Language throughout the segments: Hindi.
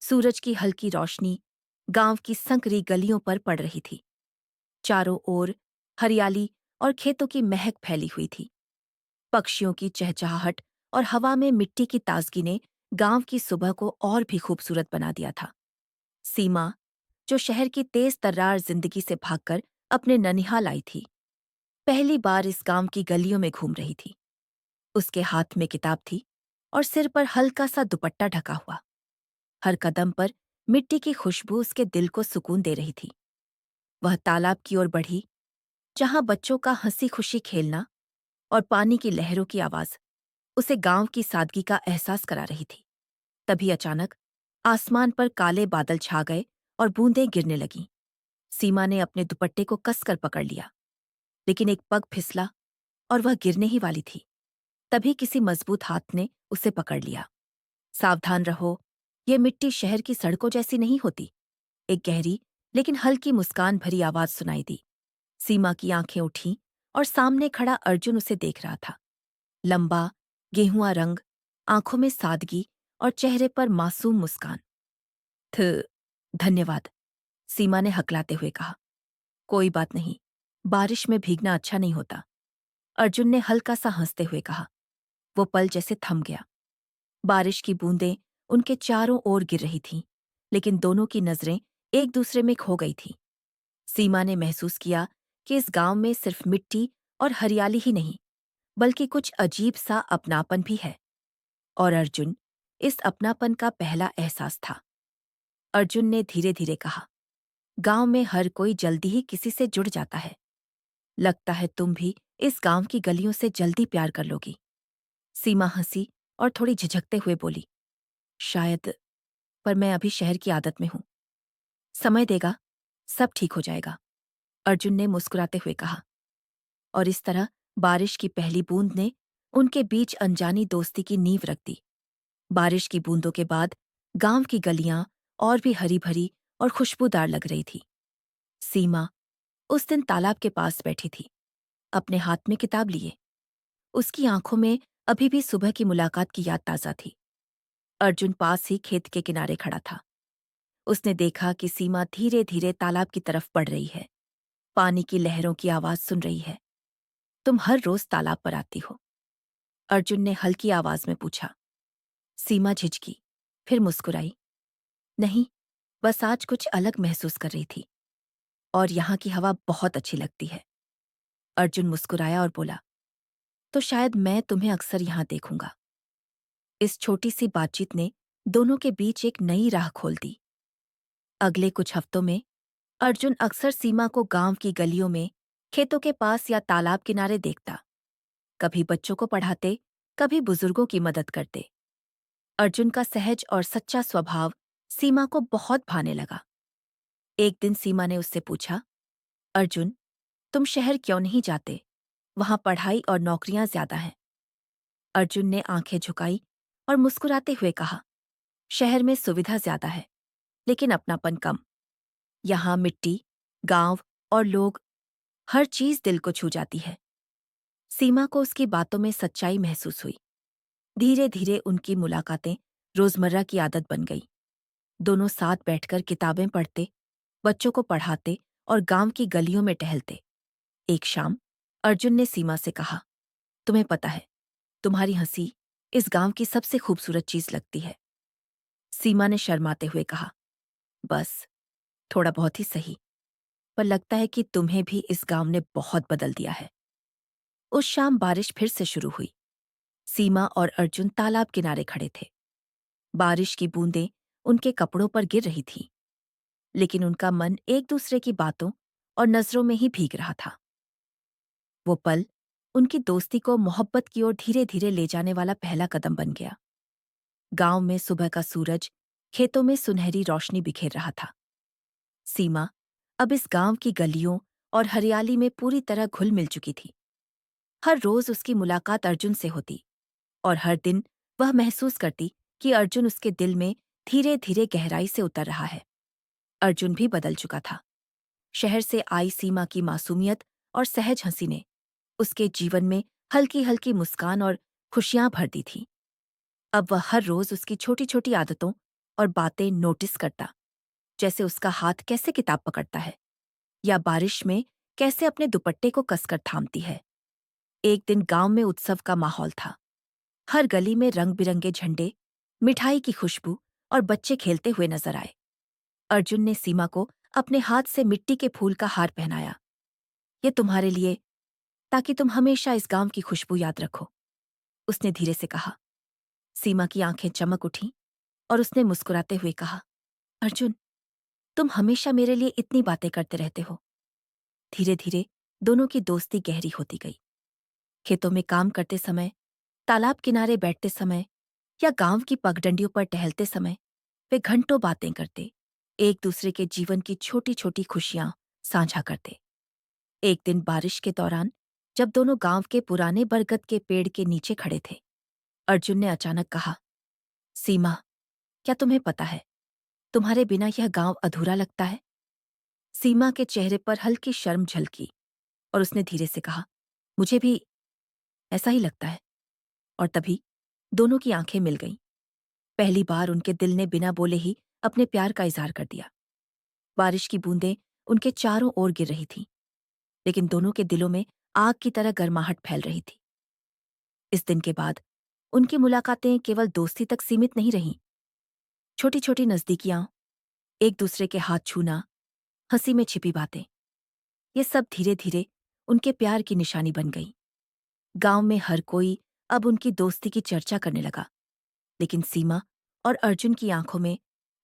सूरज की हल्की रोशनी गांव की संकरी गलियों पर पड़ रही थी। चारों ओर हरियाली और खेतों की महक फैली हुई थी। पक्षियों की चहचहाहट और हवा में मिट्टी की ताजगी ने गांव की सुबह को और भी खूबसूरत बना दिया था। सीमा, जो शहर की तेज तर्रार जिंदगी से भागकर अपने ननिहाल आई थी, पहली बार इस गांव की गलियों में घूम रही थी। उसके हाथ में किताब थी और सिर पर हल्का सा दुपट्टा ढका हुआ। हर कदम पर मिट्टी की खुशबू उसके दिल को सुकून दे रही थी। वह तालाब की ओर बढ़ी, जहां बच्चों का हंसी खुशी खेलना और पानी की लहरों की आवाज उसे गांव की सादगी का एहसास करा रही थी। तभी अचानक आसमान पर काले बादल छा गए और बूंदें गिरने लगीं। सीमा ने अपने दुपट्टे को कसकर पकड़ लिया, लेकिन एक पग फिसला और वह गिरने ही वाली थी। तभी किसी मजबूत हाथ ने उसे पकड़ लिया। सावधान रहो, ये मिट्टी शहर की सड़कों जैसी नहीं होती। एक गहरी लेकिन हल्की मुस्कान भरी आवाज सुनाई दी। सीमा की आंखें उठीं और सामने खड़ा अर्जुन उसे देख रहा था। लंबा, गेहुआ रंग, आंखों में सादगी और चेहरे पर मासूम मुस्कान। थ धन्यवाद, सीमा ने हकलाते हुए कहा। कोई बात नहीं, बारिश में भीगना अच्छा नहीं होता, अर्जुन ने हल्का सा हंसते हुए कहा। वो पल जैसे थम गया। बारिश की बूंदें उनके चारों ओर गिर रही थीं, लेकिन दोनों की नजरें एक दूसरे में खो गई थीं। सीमा ने महसूस किया कि इस गांव में सिर्फ मिट्टी और हरियाली ही नहीं, बल्कि कुछ अजीब सा अपनापन भी है। और अर्जुन इस अपनापन का पहला एहसास था। अर्जुन ने धीरे धीरे कहा, गांव में हर कोई जल्दी ही किसी से जुड़ जाता है। लगता है तुम भी इस गांव की गलियों से जल्दी प्यार कर लोगी। सीमा हंसी और थोड़ी झिझकते हुए बोली, शायद, पर मैं अभी शहर की आदत में हूं। समय देगा, सब ठीक हो जाएगा, अर्जुन ने मुस्कुराते हुए कहा। और इस तरह बारिश की पहली बूंद ने उनके बीच अनजानी दोस्ती की नींव रख दी। बारिश की बूंदों के बाद गांव की गलियां और भी हरी भरी और खुशबूदार लग रही थी। सीमा उस दिन तालाब के पास बैठी थी, अपने हाथ में किताब लिए। उसकी आंखों में अभी भी सुबह की मुलाकात की याद ताजा थी। अर्जुन पास ही खेत के किनारे खड़ा था। उसने देखा कि सीमा धीरे धीरे तालाब की तरफ बढ़ रही है, पानी की लहरों की आवाज सुन रही है। तुम हर रोज तालाब पर आती हो? अर्जुन ने हल्की आवाज में पूछा। सीमा झिझकी, फिर मुस्कुराई। नहीं, बस आज कुछ अलग महसूस कर रही थी, और यहाँ की हवा बहुत अच्छी लगती है। अर्जुन मुस्कुराया और बोला, तो शायद मैं तुम्हें अक्सर यहाँ देखूंगा। इस छोटी सी बातचीत ने दोनों के बीच एक नई राह खोल दी। अगले कुछ हफ्तों में अर्जुन अक्सर सीमा को गांव की गलियों में, खेतों के पास या तालाब किनारे देखता। कभी बच्चों को पढ़ाते, कभी बुजुर्गों की मदद करते। अर्जुन का सहज और सच्चा स्वभाव सीमा को बहुत भाने लगा। एक दिन सीमा ने उससे पूछा, अर्जुन, तुम शहर क्यों नहीं जाते? वहां पढ़ाई और नौकरियां ज्यादा हैं। अर्जुन ने आंखें झुकाई और मुस्कुराते हुए कहा, शहर में सुविधा ज्यादा है, लेकिन अपनापन कम। यहाँ मिट्टी, गांव और लोग, हर चीज दिल को छू जाती है। सीमा को उसकी बातों में सच्चाई महसूस हुई। धीरे धीरे उनकी मुलाकातें रोजमर्रा की आदत बन गई। दोनों साथ बैठकर किताबें पढ़ते, बच्चों को पढ़ाते और गांव की गलियों में टहलते। एक शाम अर्जुन ने सीमा से कहा, तुम्हें पता है, तुम्हारी हंसी इस गांव की सबसे खूबसूरत चीज लगती है। सीमा ने शर्माते हुए कहा, बस, थोड़ा बहुत ही सही, पर लगता है कि तुम्हें भी इस गांव ने बहुत बदल दिया है। उस शाम बारिश फिर से शुरू हुई। सीमा और अर्जुन तालाब किनारे खड़े थे। बारिश की बूंदें उनके कपड़ों पर गिर रही थीं, लेकिन उनका मन एक दूसरे की बातों और नजरों में ही भीग रहा था। वो पल उनकी दोस्ती को मोहब्बत की ओर धीरे धीरे ले जाने वाला पहला कदम बन गया। गांव में सुबह का सूरज खेतों में सुनहरी रोशनी बिखेर रहा था। सीमा अब इस गांव की गलियों और हरियाली में पूरी तरह घुल मिल चुकी थी। हर रोज उसकी मुलाकात अर्जुन से होती, और हर दिन वह महसूस करती कि अर्जुन उसके दिल में धीरे धीरे गहराई से उतर रहा है। अर्जुन भी बदल चुका था। शहर से आई सीमा की मासूमियत और सहज हंसी ने उसके जीवन में हल्की हल्की मुस्कान और खुशियां भर दी थी। अब वह हर रोज उसकी छोटी छोटी आदतों और बातें नोटिस करता, जैसे उसका हाथ कैसे किताब पकड़ता है या बारिश में कैसे अपने दुपट्टे को कसकर थामती है। एक दिन गांव में उत्सव का माहौल था। हर गली में रंग बिरंगे झंडे, मिठाई की खुशबू और बच्चे खेलते हुए नजर आए। अर्जुन ने सीमा को अपने हाथ से मिट्टी के फूल का हार पहनाया। ये तुम्हारे लिए, ताकि तुम हमेशा इस गांव की खुशबू याद रखो, उसने धीरे से कहा। सीमा की आंखें चमक उठीं और उसने मुस्कुराते हुए कहा, अर्जुन, तुम हमेशा मेरे लिए इतनी बातें करते रहते हो। धीरे धीरे दोनों की दोस्ती गहरी होती गई। खेतों में काम करते समय, तालाब किनारे बैठते समय या गांव की पगडंडियों पर टहलते समय वे घंटों बातें करते, एक दूसरे के जीवन की छोटी छोटी खुशियां साझा करते। एक दिन बारिश के दौरान, जब दोनों गांव के पुराने बरगद के पेड़ के नीचे खड़े थे, अर्जुन ने अचानक कहा, सीमा, क्या तुम्हें पता है, तुम्हारे बिना यह गांव अधूरा लगता है। सीमा के चेहरे पर हल्की शर्म झलकी और उसने धीरे से कहा, मुझे भी ऐसा ही लगता है। और तभी दोनों की आंखें मिल गईं। पहली बार उनके दिल ने बिना बोले ही अपने प्यार का इजहार कर दिया। बारिश की बूंदें उनके चारों ओर गिर रही थीं, लेकिन दोनों के दिलों में आग की तरह गर्माहट फैल रही थी। इस दिन के बाद उनकी मुलाकातें केवल दोस्ती तक सीमित नहीं रहीं। छोटी छोटी नजदीकियां, एक दूसरे के हाथ छूना, हंसी में छिपी बातें, ये सब धीरे धीरे उनके प्यार की निशानी बन गई। गांव में हर कोई अब उनकी दोस्ती की चर्चा करने लगा, लेकिन सीमा और अर्जुन की आंखों में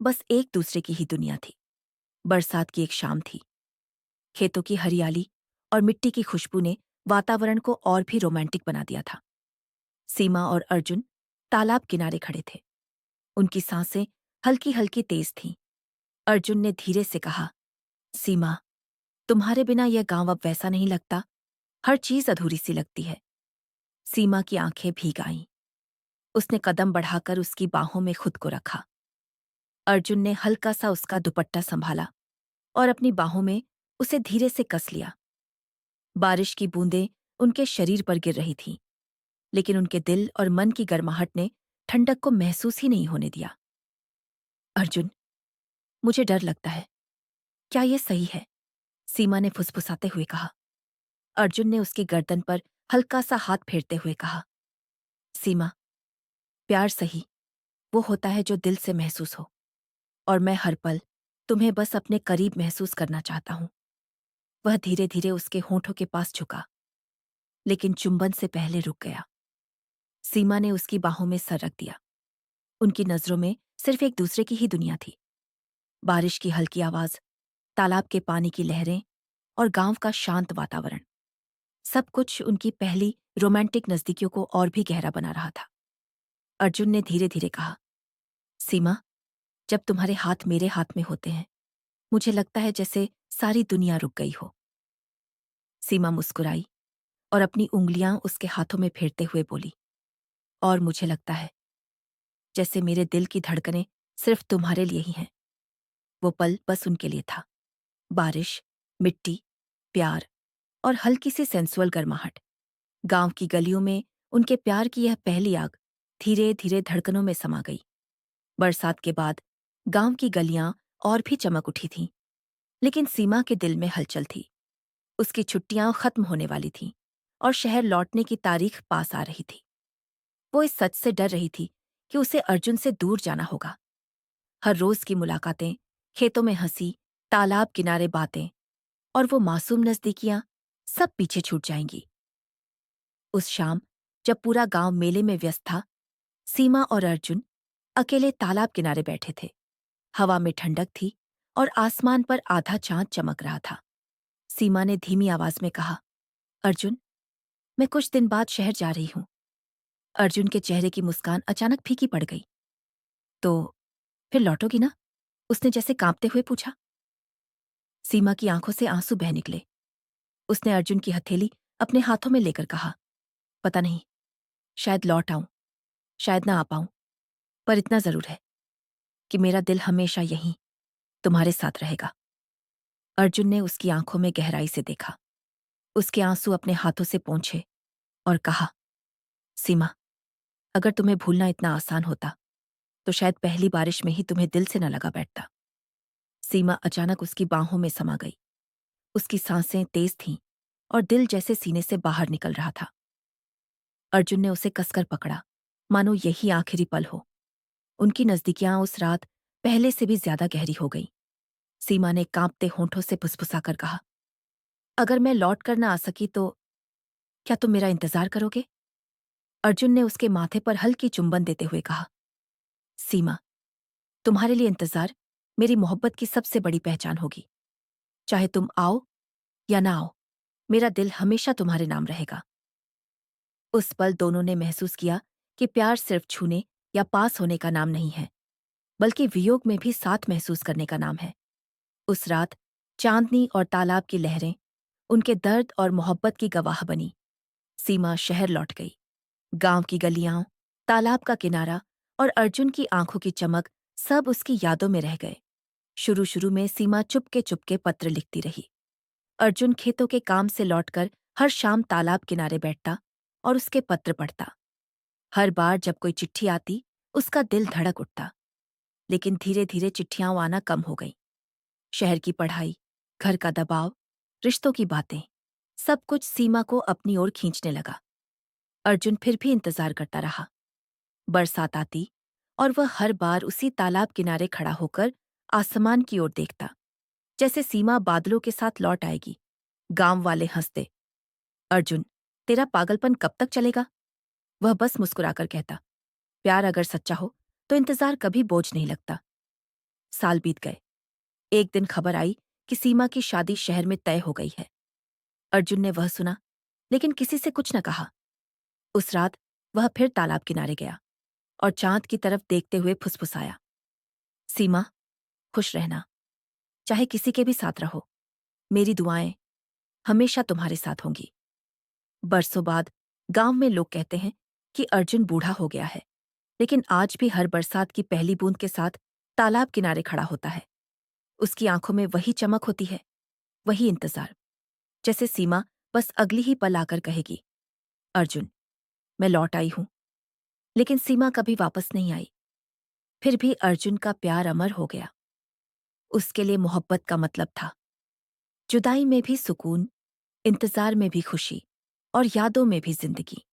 बस एक दूसरे की ही दुनिया थी। बरसात की एक शाम थी। खेतों की हरियाली और मिट्टी की खुशबू ने वातावरण को और भी रोमांटिक बना दिया था। सीमा और अर्जुन तालाब किनारे खड़े थे। उनकी सांसें हल्की हल्की तेज थीं। अर्जुन ने धीरे से कहा, सीमा, तुम्हारे बिना यह गांव अब वैसा नहीं लगता। हर चीज अधूरी सी लगती है। सीमा की आंखें भीग आईं। उसने कदम बढ़ाकर उसकी बाहों में खुद को रखा। अर्जुन ने हल्का सा उसका दुपट्टा संभाला और अपनी बाहों में उसे धीरे से कस लिया। बारिश की बूंदें उनके शरीर पर गिर रही थीं, लेकिन उनके दिल और मन की गर्माहट ने ठंडक को महसूस ही नहीं होने दिया। अर्जुन, मुझे डर लगता है। क्या यह सही है? सीमा ने फुसफुसाते हुए कहा। अर्जुन ने उसकी गर्दन पर हल्का सा हाथ फेरते हुए कहा, सीमा, प्यार सही वो होता है जो दिल से महसूस हो, और मैं हर पल तुम्हें बस अपने करीब महसूस करना चाहता हूं। वह धीरे धीरे उसके होठों के पास झुका, लेकिन चुंबन से पहले रुक गया। सीमा ने उसकी बाहों में सर रख दिया। उनकी नजरों में सिर्फ एक दूसरे की ही दुनिया थी। बारिश की हल्की आवाज, तालाब के पानी की लहरें और गांव का शांत वातावरण, सब कुछ उनकी पहली रोमांटिक नजदीकियों को और भी गहरा बना रहा था। अर्जुन ने धीरे धीरे कहा, सीमा, जब तुम्हारे हाथ मेरे हाथ में होते हैं, मुझे लगता है जैसे सारी दुनिया रुक गई हो। सीमा मुस्कुराई और अपनी उंगलियां उसके हाथों में फेरते हुए बोली, और मुझे लगता है जैसे मेरे दिल की धड़कनें सिर्फ तुम्हारे लिए ही हैं। वो पल बस उनके लिए था। बारिश, मिट्टी, प्यार और हल्की सी सेंसुअल गर्माहट। गांव की गलियों में उनके प्यार की यह पहली आग धीरे धीरे धड़कनों में समा गई। बरसात के बाद गांव की गलियां और भी चमक उठी थीं, लेकिन सीमा के दिल में हलचल थी। उसकी छुट्टियां खत्म होने वाली थीं और शहर लौटने की तारीख पास आ रही थी। वो इस सच से डर रही थी कि उसे अर्जुन से दूर जाना होगा। हर रोज की मुलाकातें, खेतों में हंसी, तालाब किनारे बातें और वो मासूम नजदीकियां सब पीछे छूट जाएंगी। उस शाम, जब पूरा गांव मेले में व्यस्त था, सीमा और अर्जुन अकेले तालाब किनारे बैठे थे। हवा में ठंडक थी और आसमान पर आधा चांद चमक रहा था। सीमा ने धीमी आवाज में कहा, अर्जुन, मैं कुछ दिन बाद शहर जा रही हूं। अर्जुन के चेहरे की मुस्कान अचानक फीकी पड़ गई। तो फिर लौटोगी ना? उसने जैसे कांपते हुए पूछा। सीमा की आंखों से आंसू बह निकले। उसने अर्जुन की हथेली अपने हाथों में लेकर कहा, पता नहीं, शायद लौट आऊं, शायद ना आ पाऊं, पर इतना जरूर है कि मेरा दिल हमेशा यहीं तुम्हारे साथ रहेगा। अर्जुन ने उसकी आंखों में गहराई से देखा, उसके आंसू अपने हाथों से पोंछे और कहा, सीमा, अगर तुम्हें भूलना इतना आसान होता तो शायद पहली बारिश में ही तुम्हें दिल से न लगा बैठता। सीमा अचानक उसकी बाहों में समा गई। उसकी सांसें तेज थीं और दिल जैसे सीने से बाहर निकल रहा था। अर्जुन ने उसे कसकर पकड़ा, मानो यही आखिरी पल हो। उनकी नजदीकियां उस रात पहले से भी ज्यादा गहरी हो गईं। सीमा ने कांपते होंठों से फुसफुसाकर कहा, अगर मैं लौट कर न आ सकी तो क्या तुम मेरा इंतजार करोगे? अर्जुन ने उसके माथे पर हल्की चुंबन देते हुए कहा, सीमा, तुम्हारे लिए इंतजार मेरी मोहब्बत की सबसे बड़ी पहचान होगी। चाहे तुम आओ या ना आओ, मेरा दिल हमेशा तुम्हारे नाम रहेगा। उस पल दोनों ने महसूस किया कि प्यार सिर्फ छूने या पास होने का नाम नहीं है, बल्कि वियोग में भी साथ महसूस करने का नाम है। उस रात चांदनी और तालाब की लहरें उनके दर्द और मोहब्बत की गवाह बनी। सीमा शहर लौट गई। गांव की गलियां, तालाब का किनारा और अर्जुन की आंखों की चमक सब उसकी यादों में रह गए। शुरू शुरू में सीमा चुपके चुपके पत्र लिखती रही। अर्जुन खेतों के काम से लौटकर हर शाम तालाब किनारे बैठता और उसके पत्र पढ़ता। हर बार जब कोई चिट्ठी आती, उसका दिल धड़क उठता। लेकिन धीरे धीरे चिट्ठियां आना कम हो गई। शहर की पढ़ाई, घर का दबाव, रिश्तों की बातें, सब कुछ सीमा को अपनी ओर खींचने लगा। अर्जुन फिर भी इंतजार करता रहा। बरसात आती और वह हर बार उसी तालाब किनारे खड़ा होकर आसमान की ओर देखता, जैसे सीमा बादलों के साथ लौट आएगी। गांव वाले हंसते, अर्जुन, तेरा पागलपन कब तक चलेगा? वह बस मुस्कुराकर कहता, प्यार अगर सच्चा हो तो इंतजार कभी बोझ नहीं लगता। साल बीत गए। एक दिन खबर आई कि सीमा की शादी शहर में तय हो गई है। अर्जुन ने वह सुना, लेकिन किसी से कुछ न कहा। उस रात वह फिर तालाब किनारे गया और चांद की तरफ देखते हुए फुसफुसाया, सीमा, खुश रहना, चाहे किसी के भी साथ रहो, मेरी दुआएं हमेशा तुम्हारे साथ होंगी। बरसों बाद गांव में लोग कहते हैं कि अर्जुन बूढ़ा हो गया है, लेकिन आज भी हर बरसात की पहली बूंद के साथ तालाब किनारे खड़ा होता है। उसकी आंखों में वही चमक होती है, वही इंतजार, जैसे सीमा बस अगली ही पल आकर कहेगी, अर्जुन, मैं लौट आई हूं। लेकिन सीमा कभी वापस नहीं आई। फिर भी अर्जुन का प्यार अमर हो गया। उसके लिए मोहब्बत का मतलब था जुदाई में भी सुकून, इंतजार में भी खुशी और यादों में भी जिंदगी।